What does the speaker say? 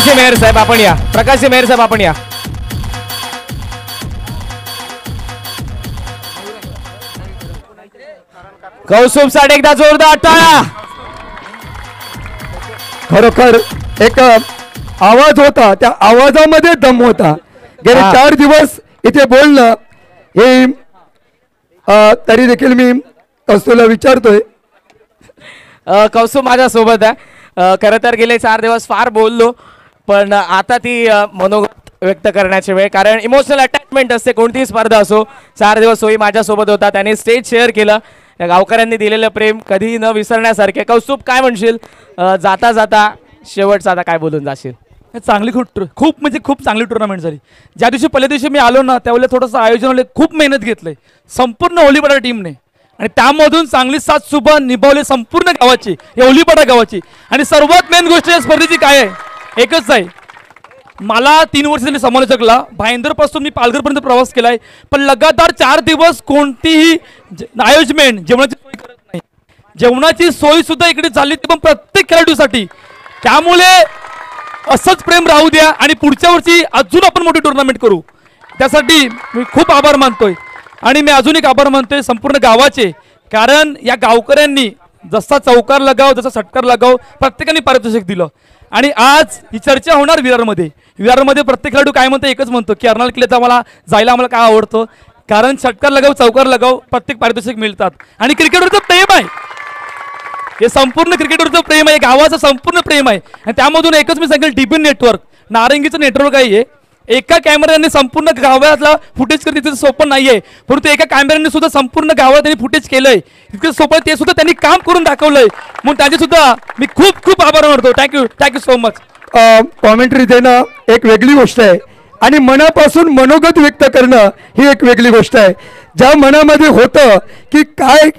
प्रकाशजी मेहर साहेब आपण या. प्रकाशजी मेहर साहेब आपण या. कौस्तुभसाठी एकदा जोरदार टाळ्या. खरोखर एक आवाज होता, त्या आवाजामध्ये दम होता. गेले 4 दिवस इथे बोलणं हे तरी देखील मी कौस्तुभला विचारतोय. कौस्तुभ माझ्या सोबत आहे. खरं तर गेले 4 दिवस फार बोललो, पण आता ती मनोगत व्यक्त करण्याची वेळ. कारण इमोशनल अटॅचमेंट असते कोणतीही स्पर्धा असो. 4 दिवस सोयी माझ्यासोबत होता, त्याने स्टेज शेअर केलं. या गावकऱ्यांनी दिलेलं प्रेम कधीही न विसरण्यासारखे. कौस्तुभ काय म्हणशील जाता जाता शेवटचा आता काय बोलून जाशील? चांगली खूप म्हणजे खूप चांगली टुर्नामेंट झाली. ज्या दिवशी पहिल्या दिवशी मी आलो ना त्यावेळेला थोडंसं आयोजन खूप मेहनत घेतलंय संपूर्ण होलीपाडा टीमने, आणि त्यामधून चांगली साथ सुभा निभावली संपूर्ण गावाची, या होलीपाडा गावाची. आणि सर्वात मेन गोष्ट या स्पर्धेची काय आहे, एकच आहे. मला 3 वर्ष झाली समालोचकला. भाईंदरपासून मी पालघरपर्यंत प्रवास केलाय, पण लगातार 4 दिवस कोणतीही आयोजमेंट जेवणाची सोय करत नाही. जेवणाची सोय सुद्धा इकडे झाली, ती पण प्रत्येक खेळाडूसाठी. त्यामुळे असंच प्रेम राहू द्या आणि पुढच्या वर्षी अजून आपण मोठी टुर्नामेंट करू. त्यासाठी मी खूप आभार मानतोय. आणि मी अजून एक आभार मानतोय संपूर्ण गावाचे, कारण या गावकऱ्यांनी जसा चौकार लगाव, जसा षटकार लगाव, प्रत्येकाने पारितोषिक दिलं. आणि आज ही चर्चा होणार विरारमध्ये. विरारमध्ये प्रत्येक खेळाडू काय म्हणतो, एकच म्हणतो की अर्नाळा किल्ल्याचा आम्हाला जायला आम्हाला काय आवडतं, कारण षटकार लगाव, चौकार लगाव प्रत्येक पारितोषिक मिळतात. आणि क्रिकेटवरचं प्रेम आहे, हे संपूर्ण क्रिकेटवरचं प्रेम आहे, गावाचं संपूर्ण प्रेम आहे. आणि त्यामधून एकच मी सांगेल, डीपी नेटवर्क नारंगीचं नेटवर्क आहे. एका कॅमेऱ्याने संपूर्ण गावातला फुटेज करणं तिथे सोपं नाहीये, परंतु एका कॅमेऱ्याने सुद्धा संपूर्ण गावात त्यांनी फुटेज केलंय. इतकं सोपं ते सुद्धा त्यांनी काम करून दाखवलंय, म्हणून त्याचे सुद्धा मी खूप खूप आभार मानतो. Thank you so much. कॉमेंट्री देणं एक वेगळी गोष्ट आहे, आणि मनापासून मनोगत व्यक्त करणं ही एक वेगळी गोष्ट आहे. ज्या मनामध्ये होतं की काय